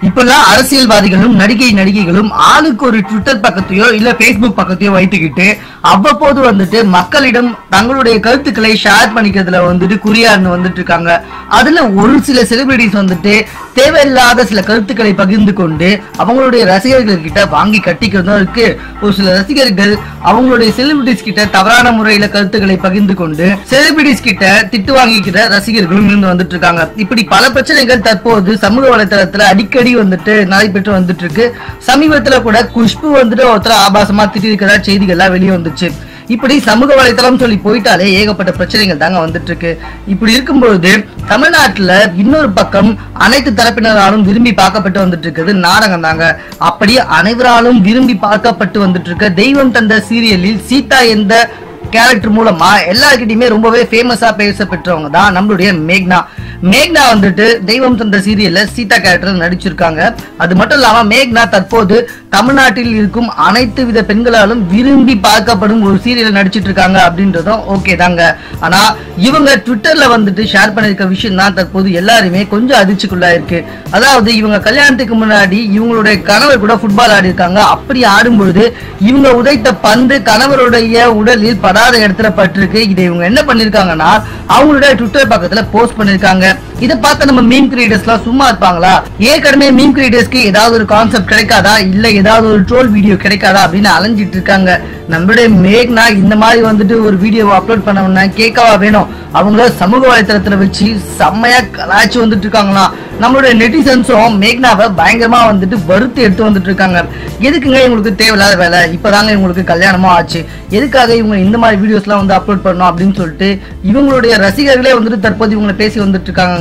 இப்பெல்லாம் அரசியல்வாதிகளும் நடிகைகளும் ஆளுக்கு ஒரு ட்விட்டர் பக்கத்தையோ இல்ல பேஸ்புக் பக்கத்தையோ வைத்துக்கிட்டு அவ்வப்போது வந்துட்டு மக்களிடம் தங்களுடைய கருத்துக்களை ஷேர் பண்ணிக்கிறதுல வந்துட்டு குறியான்னு வந்துட்டு இருக்காங்க. அதுல ஒரு சில செலிபிரிட்டிஸ் வந்துட்டு தேவையில்லாத சில கருத்துக்களை பகிர்ந்து கொண்டு அவங்களுடைய ரசிகர்கள் கிட்ட வாங்கி கட்டிக்கிறதும் இருக்கு. ஒரு சில ரசிகர்கள் அவங்களுடைய செலிபிரிட்டிஸ் கிட்ட தவறான முறையில கருத்துக்களை பகிர்ந்து கொண்டு செலிபிரிட்டிஸ் கிட்ட திட்டு வாங்கிக்கிற ரசிகர்களும் இருந்து வந்துட்டு இருக்காங்க. இப்படி பல பிரச்சனைகள் தற்போது சமூக வலைதளத்துல அடிக்கடி வந்துட்டு நடைபெற்று வந்துட்டு இருக்கு. சமீபத்துல கூட குஷ்பு வந்துட்டு ஒருத்தர் ஆபாசமா திட்டிருக்கிறதா செய்திகள்லாம் வெளியே வந்துச்சு. இப்படி சமூக வலைதளம் சொல்லி போயிட்டாலே ஏகப்பட்ட பிரச்சனைகள் தாங்க வந்துட்டு இருக்கு. இப்படி இருக்கும்போது தமிழ்நாட்டுல இன்னொரு பக்கம் அனைத்து தரப்பினராலும் விரும்பி பார்க்கப்பட்டு வந்துட்டு இருக்குது நாடகம் தாங்க. அப்படி அனைவராலும் விரும்பி பார்க்கப்பட்டு வந்துட்டு இருக்க தெய்வம் தந்த சீரியலில் சீதா என்ற கேரக்டர் மூலமா எல்லாருக்கிட்டையுமே ரொம்பவே ஃபேமஸா பேச பெற்றவங்க தான் நம்மளுடைய மேக்னா வந்துட்டு தெய்வம் தந்த சீரியல்ல சீதா கேரக்டர் நடிச்சிருக்காங்க. அது மட்டும் இல்லாம மேக்னா தற்போது தமிழ்நாட்டில் இருக்கும் அனைத்து வித பெண்களாலும் விரும்பி பார்க்கப்படும் ஒரு சீரியல் நடிச்சிட்டு இருக்காங்க அப்படின்றதும் ஓகே தாங்க. ஆனா இவங்க ட்விட்டர்ல வந்துட்டு ஷேர் பண்ணிருக்க விஷயம் தான் தற்போது எல்லாருமே கொஞ்சம் அதிர்ச்சிக்குள்ளா இருக்கு. அதாவது இவங்க கல்யாணத்துக்கு முன்னாடி இவங்களுடைய கணவர் கூட ஃபுட்பால் ஆடி இருக்காங்க. அப்படி ஆடும்பொழுது இவங்க உதைத்த பந்து கணவருடைய உடலில் படாத இடத்துல பட்டிருக்கு. இதை இவங்க என்ன பண்ணிருக்காங்கன்னா அவங்களுடைய ட்விட்டர் பக்கத்துல போஸ்ட் பண்ணிருக்காங்க. இதை பார்த்து நம்ம மீம் கிரியேட்டர்ஸ்லாம் சும்மா இருப்பாங்களா? ஏற்கனவே மீம் கிரியேட்டர்ஸ்க்கு ஏதாவது ஒரு கான்செப்ட் கிடைக்காதா, இல்ல ஏதாவது ஒரு ட்ரோல் வீடியோ கிடைக்காதா அப்படின்னு அலைஞ்சிட்டு இருக்காங்க. நம்மளுடைய மேக்னா இந்த மாதிரி வந்துட்டு ஒரு வீடியோவை அப்லோட் பண்ணணும்னா கேட்கவா வேணும்? அவங்க சமூக வலைத்தளத்துல வச்சு செம்மையா கலாய்ச்சி வந்துட்டு இருக்காங்களாம். நம்மளுடைய நெட்டிசன்ஸும் மேக்னாவை பயங்கரமா வந்துட்டு வறுத்து எடுத்து வந்துட்டு இருக்காங்க. எதுக்குங்க இவங்களுக்கு தேவையில்லாத வேலை? இப்பதாங்க இவங்களுக்கு கல்யாணமும் ஆச்சு, எதுக்காக இவங்க இந்த மாதிரி வீடியோஸ் எல்லாம் வந்து அப்லோட் பண்ணணும் அப்படின்னு சொல்லிட்டு இவங்களுடைய ரசிகர்களே வந்துட்டு தற்போது இவங்களை பேசி வந்துட்டு இருக்காங்க.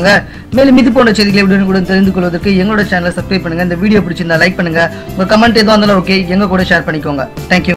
மேலும் இது போன்ற செய்திகளை கூட தெரிந்து கொள்வதற்கு எங்களோட சேனலை சப்ஸ்கிரைப் பண்ணுங்க. இந்த வீடியோ பிடிச்சிருந்தா லைக் பண்ணுங்க. உங்க கமெண்ட் எதுவும் இருந்தாலும் ஓகே, எங்க கூட ஷேர் பண்ணிக்கோங்க. தேங்க்யூ.